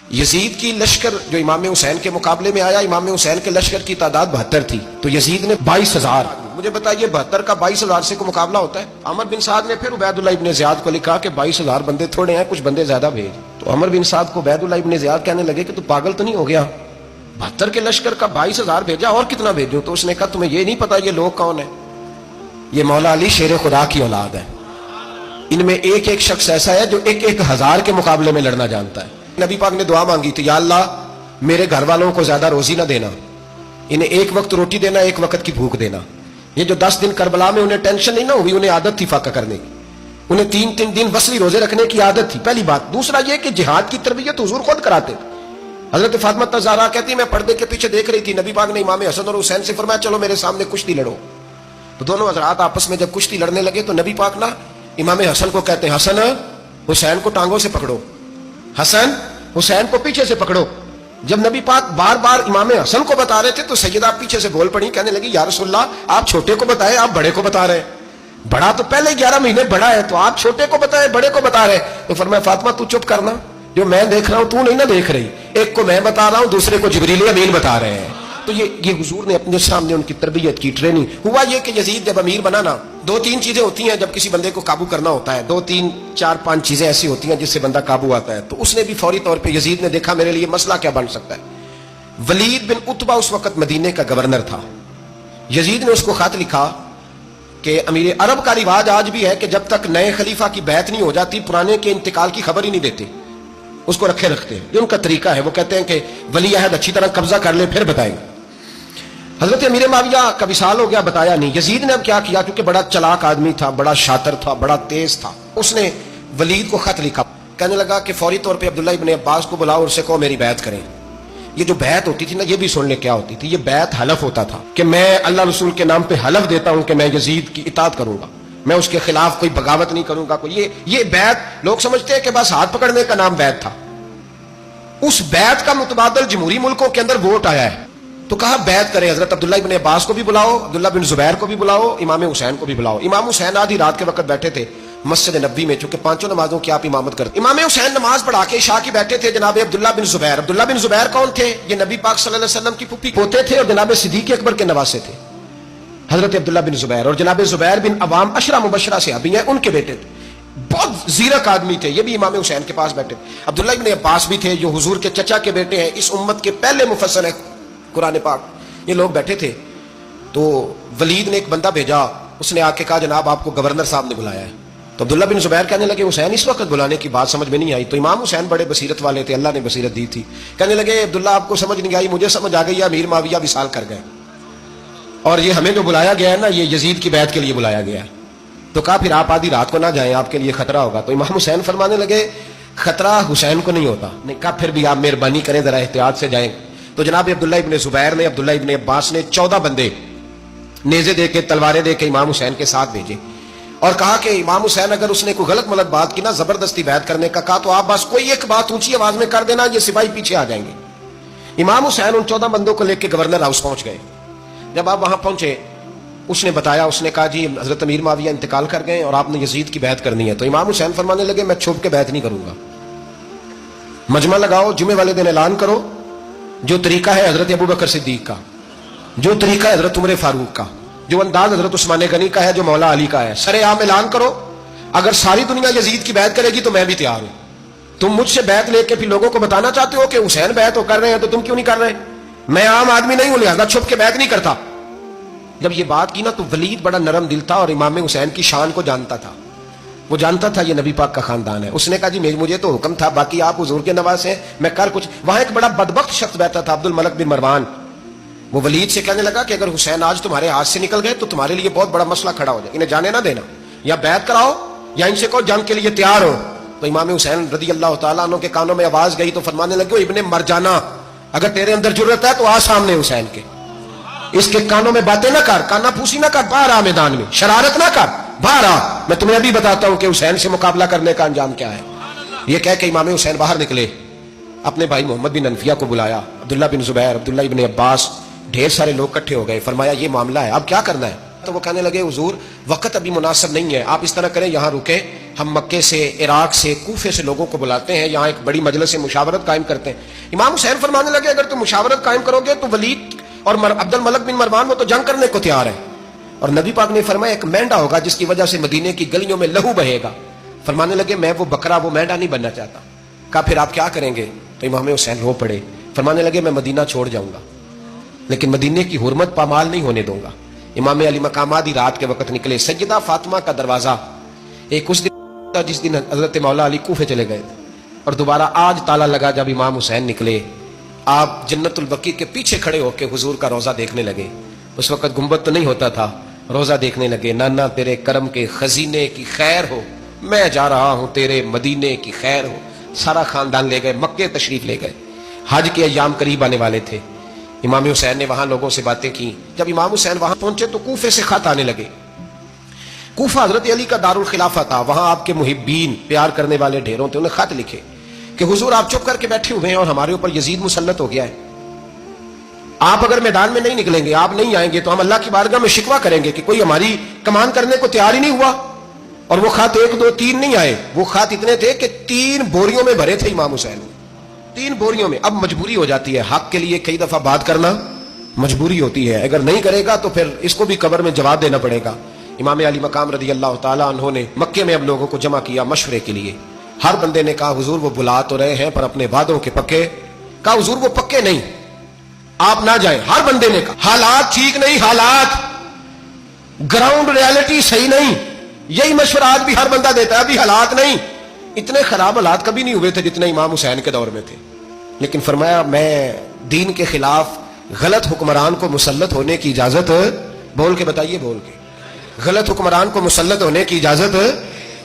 یزید کی لشکر جو امام حسین کے مقابلے میں آیا، امام حسین کے لشکر کی تعداد 72 تھی، تو یزید نے 22,000. مجھے بتائیے 72 کا 22,000 سے کوئی مقابلہ ہوتا ہے؟ عمر بن سعد نے پھر عبید اللہ ابن زیاد کو لکھا کہ 22,000 بندے تھوڑے ہیں، کچھ بندے زیادہ بھیج. تو عمر بن سعد کو عبید اللہ ابن زیاد کہنے لگے کہ تو پاگل تو نہیں ہو گیا، 72 کے لشکر کا 22,000 بھیجا، اور کتنا بھیجوں؟ تو اس نے کہا تمہیں یہ نہیں پتا یہ لوگ کون ہیں؟ یہ مولا علی شیر خدا کی اولاد ہے. ان میں ایک ایک شخص ایسا ہے جو 1,000 کے مقابلے میں لڑنا جانتا ہے. نبی پاک نے دعا مانگی تھی، یا اللہ میرے گھر والوں کو زیادہ روزی نہ دینا، انہیں ایک وقت روٹی دینا، ایک وقت کی بھوک دینا. یہ جو 10 دن کربلا میں انہیں ٹینشن نہیں نہ ہوئی، انہیں عادت تھی فاقہ کرنے کی، انہیں 3 دن وصلی روزے رکھنے کی عادت تھی. پہلی بات. دوسرا یہ کہ جہاد کی تربیت حضور خود کراتے تھے. حضرت فاطمہ زہرا کہتی میں پردے کے پیچھے دیکھ رہی تھی، نبی پاک نے امام حسن اور حسین سے فرمایا چلو میرے سامنے کشتی لڑو. تو دونوں حضرات آپس میں جب کشتی لڑنے لگے تو نبی پاک نا امام حسن کو کہتے ہیں حسن حسین کو ٹانگوں سے پکڑو، حسن حسین کو پیچھے سے پکڑو. جب نبی پاک بار بار امام حسن کو بتا رہے تھے تو سیدہ پیچھے سے بول پڑی، کہنے لگی یا رسول اللہ آپ چھوٹے کو بتائے، آپ بڑے کو بتا رہے ہیں، بڑا تو پہلے 11 مہینے بڑا ہے، تو آپ چھوٹے کو بتائے بڑے کو بتا رہے. تو فرمایا فاطمہ تو چپ کرنا، جو میں دیکھ رہا ہوں تو نہیں نہ دیکھ رہی، ایک کو میں بتا رہا ہوں دوسرے کو جبریل امین بتا رہے ہیں. تو یہ حضور نے اپنے سامنے ان کی تربیت کی، ٹریننگ. ہوا یہ کہ یزید جب امیر بنا نا، 2-3 چیزیں ہوتی ہیں جب کسی بندے کو قابو کرنا ہوتا ہے، 2-3-4-5 چیزیں ایسی ہوتی ہیں جس سے بندہ قابو آتا ہے. تو اس نے بھی فوری طور پہ یزید نے دیکھا میرے لیے مسئلہ کیا بن سکتا ہے. ولید بن عتبہ اس وقت مدینے کا گورنر تھا. یزید نے اس کو خط لکھا کہ امیر عرب کا رواج آج بھی ہے کہ جب تک نئے خلیفہ کی بیعت نہیں ہو جاتی پرانے کے انتقال کی خبر ہی نہیں دیتے، اس کو رکھے رکھتے ہیں. یہ ان کا طریقہ ہے. وہ کہتے ہیں کہ ولی عہد اچھی طرح قبضہ کر لے پھر بتائیں گے. حضرت امیر معاویہ کا وصال ہو گیا، بتایا نہیں. یزید نے اب کیا کیا، کیونکہ بڑا چلاک آدمی تھا، بڑا شاطر تھا، بڑا تیز تھا، اس نے ولید کو خط لکھا، کہنے لگا کہ فوری طور پہ عبداللہ ابن عباس کو بلاؤ اور اسے کہو میری بیعت کریں. یہ جو بیعت ہوتی تھی نا، یہ بھی سن لے کیا ہوتی تھی. یہ بیعت حلف ہوتا تھا کہ میں اللہ رسول کے نام پہ حلف دیتا ہوں کہ میں یزید کی اطاعت کروں گا، میں اس کے خلاف کوئی بغاوت نہیں کروں گا. یہ بیعت لوگ سمجھتے ہیں کہ بس ہاتھ پکڑنے کا نام بیعت تھا. اس بیعت کا متبادل جمہوری ملکوں کے اندر ووٹ آیا ہے. تو کہا بیعت کرے. حضرت عبداللہ ابن عباس کو بھی بلاؤ، عبداللہ بن زبیر کو بھی بلاؤ، امام حسین کو بھی بلاؤ. امام حسین آدھی رات کے وقت بیٹھے تھے مسجد نبوی میں، چونکہ 5 نمازوں کی آپ امامت کرتے. امام حسین نماز پڑھا کے عشاء کی بیٹھے تھے. جناب عبداللہ بن زبیر، عبداللہ بن زبیر کون تھے؟ یہ نبی پاک صلی اللہ علیہ وسلم کی پھوپھی پوتے تھے اور جناب صدیق اکبر کے نواسے تھے. حضرت عبداللہ بن زبیر اور جناب زبیر بن عوام عشرہ مبشرہ صحابی ہیں، ان کے بیٹے تھے. بہت زیرک آدمی تھے، یہ بھی امام حسین کے پاس بیٹھے. عبداللہ ابن عباس بھی تھے جو حضور کے چچا کے بیٹے ہیں، اس امت کے پہلے مفسر ہیں قرآن پاک. یہ لوگ بیٹھے تھے. تو ولید نے ایک بندہ بھیجا، اس نے آ کے کہا جناب آپ کو گورنر صاحب نے بلایا ہے. تو عبداللہ بن زبیر کہنے لگے حسین اس وقت بلانے کی بات سمجھ میں نہیں آئی. تو امام حسین بڑے بصیرت والے تھے، اللہ نے بصیرت دی تھی. کہنے لگے عبداللہ آپ کو سمجھ نہیں آئی، مجھے سمجھ آ گئی. امیر معاویہ وصال کر گئے اور یہ ہمیں جو بلایا گیا ہے نا، یہ یزید کی بیعت کے لیے بلایا گیا ہے. تو کہا پھر آپ آدھی رات کو نہ جائیں، آپ کے لیے خطرہ ہوگا. تو امام حسین فرمانے لگے خطرہ حسین کو نہیں ہوتا. نے کہا پھر بھی آپ مہربانی کریں ذرا احتیاط سے جائیں. تو جناب عبداللہ ابن زبیر نے، عبداللہ ابن عباس نے 14 بندے نیزے دے کے تلواریں دے کے امام حسین کے ساتھ بھیجے اور کہا کہ امام حسین اگر اس نے کوئی غلط ملت بات کی نا، زبردستی بیعت کرنے کا کہا، تو آپ بس کوئی ایک بات اونچی آواز میں کر دینا، یہ سپاہی پیچھے آ جائیں گے. امام حسین ان 14 بندوں کو لے کے گورنر ہاؤس پہنچ گئے. جب آپ وہاں پہنچے اس نے بتایا، اس نے کہا جی حضرت امیر معاویہ انتقال کر گئے اور آپ نے یزید کی بیعت کرنی ہے. تو امام حسین فرمانے لگے میں چھپ کے بیعت نہیں کروں گا، مجمع لگاؤ، جمعے والے دن اعلان کرو، جو طریقہ ہے حضرت ابوبکر صدیق کا، جو طریقہ ہے حضرت عمر فاروق کا، جو انداز حضرت عثمان غنی کا ہے، جو مولا علی کا ہے، سرے عام اعلان کرو. اگر ساری دنیا یزید کی بیعت کرے گی تو میں بھی تیار ہوں. تم مجھ سے بیعت لے کے پھر لوگوں کو بتانا چاہتے ہو کہ حسین بیعت ہو کر رہے ہیں تو تم کیوں نہیں کر رہے؟ میں عام آدمی نہیں ہوں، لہذا چھپ کے بیعت نہیں کرتا. جب یہ بات کی نا تو ولید بڑا نرم دل تھا اور امام حسین کی شان کو جانتا تھا. وہ جانتا تھا یہ نبی پاک کا خاندان ہے. اس نے کہا جی مجھے تو حکم تھا، باقی آپ حضور کے نواز ہیں، میں کر کچھ. وہاں ایک بڑا بدبخت شخص بیٹھا تھا، عبد الملک بن مروان. وہ ولید سے کہنے لگا کہ اگر حسین آج تمہارے ہاتھ سے نکل گئے تو تمہارے لیے بہت بڑا مسئلہ کھڑا ہو جائے. انہیں جانے نہ دینا، یا بیعت کراؤ یا ان سے کہو جنگ کے لیے تیار ہو. تو امام حسین رضی اللہ تعالیٰ عنہ کے کانوں میں آواز گئی تو فرمانے لگے ابن مرجانا، اگر تیرے اندر جرت ہے تو آ سامنے حسین کے، اس کے کانوں میں باتیں نہ کر، کانا پھوسی نہ کر، باہر آ میدان میں، شرارت نہ کر، باہر آ، میں تمہیں ابھی بتاتا ہوں کہ حسین سے مقابلہ کرنے کا انجام کیا ہے. یہ کہہ کے امام حسین باہر نکلے، اپنے بھائی محمد بن انفیہ کو بلایا، عبداللہ بن زبیر، عبداللہ ابن عباس، ڈھیر سارے لوگ اکٹھے ہو گئے. فرمایا یہ معاملہ ہے، اب کیا کرنا ہے؟ تو وہ کہنے لگے حضور وقت ابھی مناسب نہیں ہے، آپ اس طرح کریں یہاں رکیں، ہم مکے سے، عراق سے، کوفے سے لوگوں کو بلاتے ہیں، یہاں ایک بڑی مجلس سے مشاورت قائم کرتے ہیں۔ امام حسین فرمانے لگے اگر تم مشاورت قائم کرو گے تو ولید اور عبد الملک بن مروان وہ تو جنگ کرنے کو تیار ہے، اور نبی پاک نے فرمایا ایک مینڈا ہوگا جس کی وجہ سے مدینے کی گلیوں میں لہو بہے گا۔ فرمانے لگے میں وہ بکرا، وہ مینڈا نہیں بننا چاہتا۔ کہا پھر آپ کیا کریں گے؟ تو امام حسین رو پڑے، فرمانے لگے میں مدینہ چھوڑ جاؤں گا لیکن مدینے کی حرمت پامال نہیں ہونے دوں گا۔ امام علی مقام آدھی رات کے وقت نکلے، سیدہ فاطمہ کا دروازہ ایک اس دن جس دن حضرت مولا علی کوفے چلے گئے تھے، اور دوبارہ آج تالا لگا جب امام حسین نکلے۔ آپ جنت البقیع کے پیچھے کھڑے ہو کے حضور کا روزہ دیکھنے لگے۔ اس وقت گنبد تو نہیں ہوتا تھا، روزہ دیکھنے لگے۔ نانا تیرے کرم کے خزینے کی خیر ہو، میں جا رہا ہوں تیرے مدینے کی خیر ہو۔ سارا خاندان لے گئے، مکے تشریف لے گئے۔ حج کے ایام قریب آنے والے تھے، امام حسین نے وہاں لوگوں سے باتیں کی۔ جب امام حسین وہاں پہنچے تو کوفے سے خط آنے لگے۔ کوفہ حضرت علی کا دارالخلافہ تھا، وہاں آپ کے محبین، پیار کرنے والے ڈھیروں تھے، انہیں خط لکھے کہ حضور آپ چپ کر کے بیٹھے ہوئے ہیں اور ہمارے اوپر یزید مسلط ہو گیا ہے، آپ اگر میدان میں نہیں نکلیں گے، آپ نہیں آئیں گے تو ہم اللہ کی بارگاہ میں شکوہ کریں گے کہ کوئی ہماری کمان کرنے کو تیار ہی نہیں ہوا۔ اور وہ خط 1 2 3 نہیں آئے، وہ خط اتنے تھے کہ 3 بوریوں میں بھرے تھے امام حسین، 3 بوریوں میں۔ اب مجبوری ہو جاتی ہے، حق کے لیے کئی دفعہ بات کرنا مجبوری ہوتی ہے، اگر نہیں کرے گا تو پھر اس کو بھی قبر میں جواب دینا پڑے گا۔ امام علی مقام رضی اللہ تعالیٰ عنہ نے مکے میں اب لوگوں کو جمع کیا مشورے کے لیے۔ ہر بندے نے کہا حضور وہ بلا تو رہے ہیں پر اپنے وعدوں کے پکے۔ کہا حضور وہ پکے نہیں، آپ نہ جائیں۔ ہر بندے نے کہا حالات ٹھیک نہیں، حالات گراؤنڈ ریالٹی صحیح نہیں، یہی مشورہ آج بھی ہر بندہ دیتا ہے، ابھی حالات نہیں۔ اتنے خراب حالات کبھی نہیں ہوئے تھے جتنے امام حسین کے دور میں تھے، لیکن فرمایا میں دین کے خلاف غلط حکمران کو مسلط ہونے کی اجازت، بول کے بتائیے، بول کے، غلط حکمران کو مسلط ہونے کی اجازت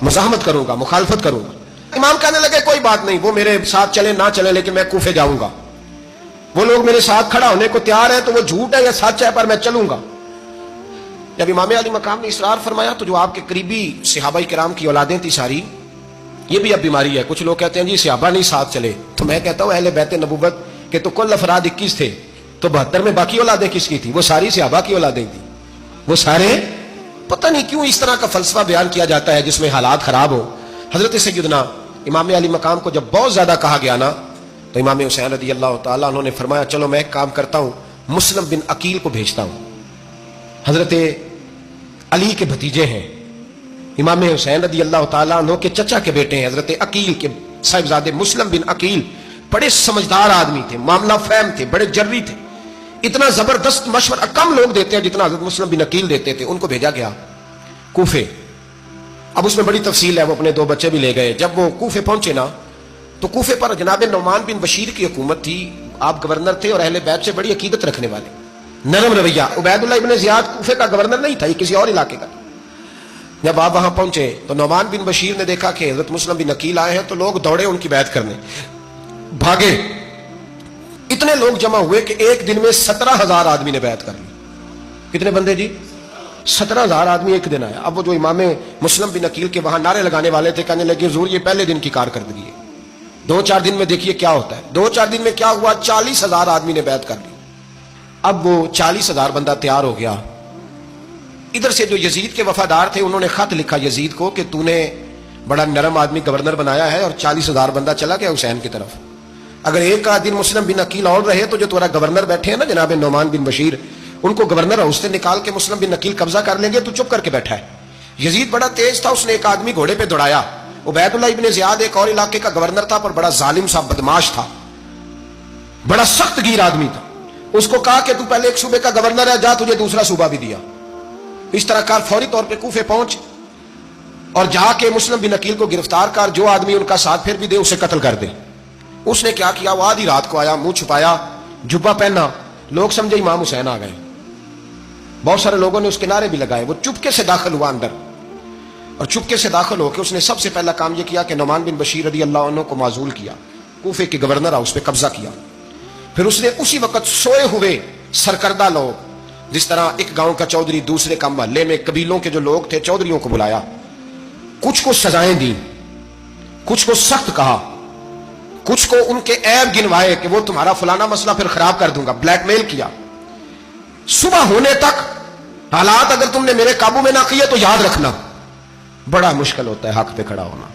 مزاحمت کروں گا، مخالفت کروں گا۔ امام کہنے لگے کوئی بات نہیں، وہ میرے ساتھ چلے نہ چلے لیکن میں کوفے جاؤں گا، وہ لوگ میرے ساتھ کھڑا ہونے کو تیار ہے تو وہ جھوٹ ہے یا سچ ہے پر میں چلوں گا۔ جب امام علی مقام نے اصرار فرمایا تو جو آپ کے قریبی صحابہ کرام کی اولادیں تھی ساری، یہ بھی اب بیماری ہے، کچھ لوگ کہتے ہیں جی صحابہ نہیں ساتھ چلے، تو میں کہتا ہوں اہل بیت نبوت کے تو کل افراد 21 تھے، تو 72 میں باقی اولادیں کس کی تھی؟ وہ ساری صحابہ کی اولادیں تھیں، وہ سارے۔ پتہ نہیں کیوں اس طرح کا فلسفہ بیان کیا جاتا ہے جس میں حالات خراب ہو۔ حضرت سیدنا امام علی مقام کو جب بہت زیادہ کہا گیا نا تو امام حسین رضی اللہ تعالیٰ عنہ نے فرمایا چلو میں ایک کام کرتا ہوں، مسلم بن عقیل کو بھیجتا ہوں، حضرت علی کے بھتیجے ہیں، امام حسین رضی اللہ تعالیٰ عنہ کے چچا کے بیٹے ہیں، حضرت عقیل کے صاحبزادے مسلم بن عقیل بڑے سمجھدار آدمی تھے، معاملہ فہم تھے، بڑے جری تھے، اتنا زبردست مشورہ کم لوگ دیتے ہیں جتنا حضرت مسلم بن عقیل دیتے تھے۔ ان کو بھیجا گیا کوفے۔ اب اس میں بڑی تفصیل ہے، وہ اپنے 2 بچے بھی لے گئے۔ جب وہ کوفے پہنچے نا تو کوفے پر جناب نعمان بن بشیر کی حکومت تھی، آپ گورنر تھے اور اہل بیت سے بڑی عقیدت رکھنے والے، نرم رویہ۔ عبید اللہ ابن زیاد کوفے کا گورنر نہیں تھا، یہ کسی اور علاقے کا۔ جب آپ وہاں پہنچے تو نعمان بن بشیر نے دیکھا کہ حضرت مسلم بن عقیل آئے ہیں تو لوگ دوڑے ان کی بیعت کرنے، بھاگے، اتنے لوگ جمع ہوئے کہ ایک دن میں 17,000 آدمی نے بیعت کر لی۔ کتنے بندے جی؟ 17,000 آدمی ایک دن آیا۔ اب وہ جو امام مسلم بن عقیل کے وہاں نعرے لگانے والے تھے کہنے لگے حضور یہ پہلے دن کی کارکردگی ہے، 2-4 دن میں دیکھیے کیا ہوتا ہے۔ 2-4 دن میں کیا ہوا؟ 40,000 آدمی نے بیعت کر لی۔ اب وہ 40,000 بندہ تیار ہو گیا۔ ادھر سے جو یزید کے وفادار تھے انہوں نے خط لکھا یزید کو کہ تو نے بڑا نرم آدمی گورنر بنایا ہے اور 40,000 بندہ چلا گیا حسین کی طرف، اگر ایک دن مسلم بن عقیل اور رہے تو جو تمہارا گورنر بیٹھے ہیں نا جناب نعمان بن بشیر، ان کو گورنر ہاؤس سے نکال کے مسلم بن عقیل قبضہ کر لیں گے، تو چپ کر کے بیٹھا ہے۔ یزید بڑا تیز تھا، اس نے ایک آدمی گھوڑے پہ دوڑایا۔ عبید اللہ ابن زیاد ایک اور علاقے کا گورنر تھا پر بڑا ظالم سا بدماش تھا، بڑا سخت گیر آدمی تھا، اس کو کہا کہ تو پہلے ایک صوبے کا گورنر ہے، جا تجھے دوسرا صوبہ بھی دیا۔ اس طرح کار فوری طور پہ کوفے پہنچ اور جا کے مسلم بن عقیل کو گرفتار کر، جو آدمی ان کا ساتھ پھر بھی دے اسے قتل کر دے۔ اس نے کیا کیا؟ وہ آدھی رات کو آیا، منہ چھپایا، جبہ پہنا، لوگ سمجھے امام حسین آ گئے، بہت سارے لوگوں نے اس کے نعرے بھی لگائے۔ وہ چپکے سے داخل ہوا اندر، اور چپکے سے داخل ہو کے اس نے سب سے پہلا کام یہ کیا کہ نعمان بن بشیر رضی اللہ عنہ کو معزول کیا، کوفے کے گورنر اس پہ قبضہ کیا۔ پھر اس نے اسی وقت سوئے ہوئے سرکردہ لوگ، جس طرح ایک گاؤں کا چودھری دوسرے کا محلے میں قبیلوں کے جو لوگ تھے چودھریوں کو بلایا، کچھ کو سزائیں دی، کچھ کو سخت کہا، کچھ کو ان کے عیب گنوائے کہ وہ تمہارا فلانا مسئلہ پھر خراب کر دوں گا، بلیک میل کیا۔ صبح ہونے تک حالات اگر تم نے میرے قابو میں نہ کیے تو یاد رکھنا بڑا مشکل ہوتا ہے حق پہ کھڑا ہونا.